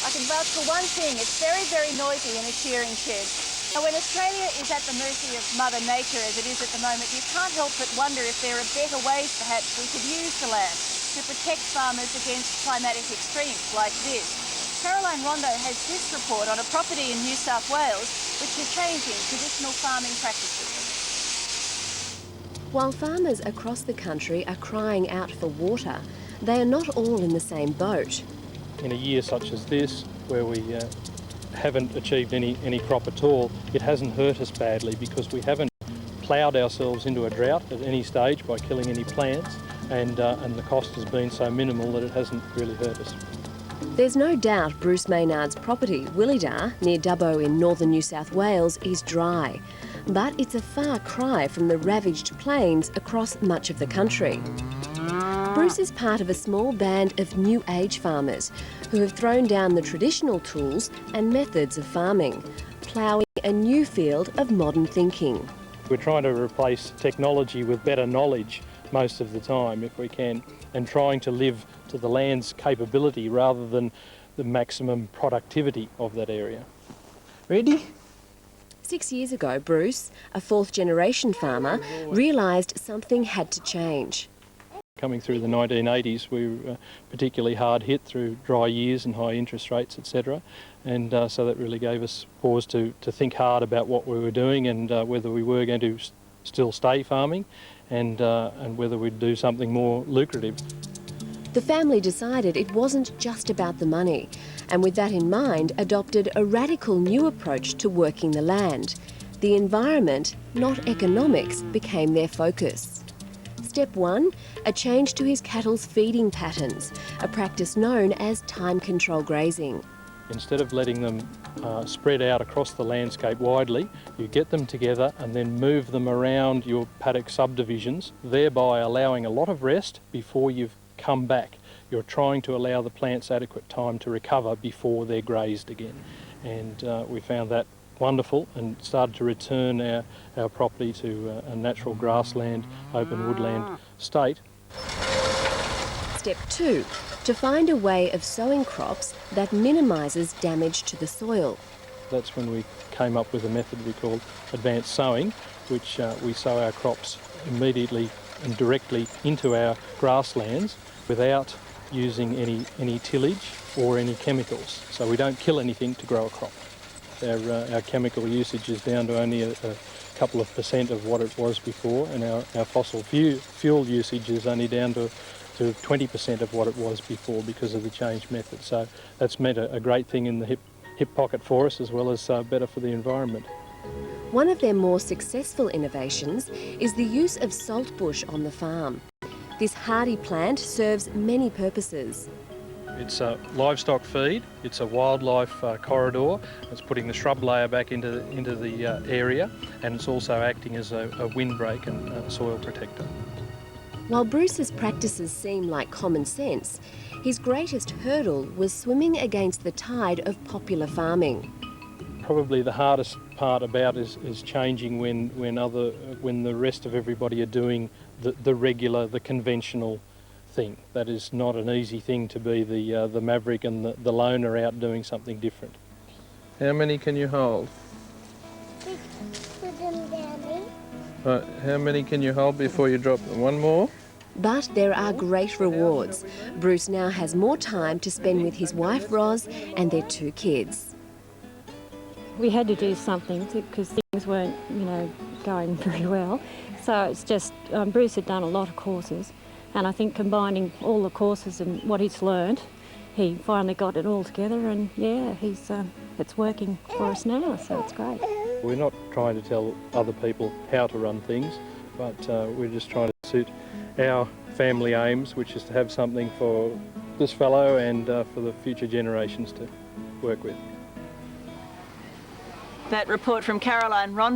I can vouch for one thing, it's very, very noisy in a shearing shed. Now, when Australia is at the mercy of Mother Nature as it is at the moment, you can't help but wonder if there are better ways perhaps we could use the land to protect farmers against climatic extremes like this. Caroline Rondo has this report on a property in New South Wales which is changing traditional farming practices. While farmers across the country are crying out for water, they are not all in the same boat. In a year such as this, where we haven't achieved any crop at all, it hasn't hurt us badly because we haven't ploughed ourselves into a drought at any stage by killing any plants, and the cost has been so minimal that it hasn't really hurt us. There's no doubt Bruce Maynard's property, Willydar, near Dubbo in northern New South Wales, is dry. But it's a far cry from the ravaged plains across much of the country. Bruce is part of a small band of new age farmers who have thrown down the traditional tools and methods of farming, ploughing a new field of modern thinking. We're trying to replace technology with better knowledge most of the time, if we can, and trying to live to the land's capability rather than the maximum productivity of that area. Ready? 6 years ago, Bruce, a fourth-generation farmer, realised something had to change. Coming through the 1980s, we were particularly hard hit through dry years and high interest rates, etc. And so that really gave us pause to think hard about what we were doing and whether we were going to still stay farming and whether we'd do something more lucrative. The family decided it wasn't just about the money, and with that in mind, adopted a radical new approach to working the land. The environment, not economics, became their focus. Step 1, a change to his cattle's feeding patterns, a practice known as time control grazing. Instead of letting them spread out across the landscape widely, you get them together and then move them around your paddock subdivisions, thereby allowing a lot of rest before you've come back. You're trying to allow the plants adequate time to recover before they're grazed again. And we found that wonderful and started to return our property to a natural grassland, open woodland state. Step 2, to find a way of sowing crops that minimises damage to the soil. That's when we came up with a method we called advanced sowing, which we sow our crops immediately and directly into our grasslands without using any tillage or any chemicals. So we don't kill anything to grow a crop. Our chemical usage is down to only a couple of % of what it was before, and our fossil fuel usage is only down to 20% of what it was before because of the changed method. So that's meant a great thing in the hip pocket for us, as well as better for the environment. One of their more successful innovations is the use of saltbush on the farm. This hardy plant serves many purposes. It's a livestock feed, it's a wildlife corridor, it's putting the shrub layer back into the area, and it's also acting as a windbreak and a soil protector. While Bruce's practices seem like common sense, his greatest hurdle was swimming against the tide of popular farming. Probably the hardest part about is changing when the rest of everybody are doing the regular, the conventional thing. That is not an easy thing, to be the maverick and the loner out doing something different. How many can you hold? Put them down, eh? Right, how many can you hold before you drop them? One more? But there are great rewards. Bruce now has more time to spend with his wife Roz and their 2 kids. We had to do something because things weren't, going very well. So it's just, Bruce had done a lot of courses, and I think combining all the courses and what he's learned, he finally got it all together, and yeah, it's working for us now, so it's great. We're not trying to tell other people how to run things, but we're just trying to suit our family aims, which is to have something for this fellow and for the future generations to work with. That report from Caroline Rondo.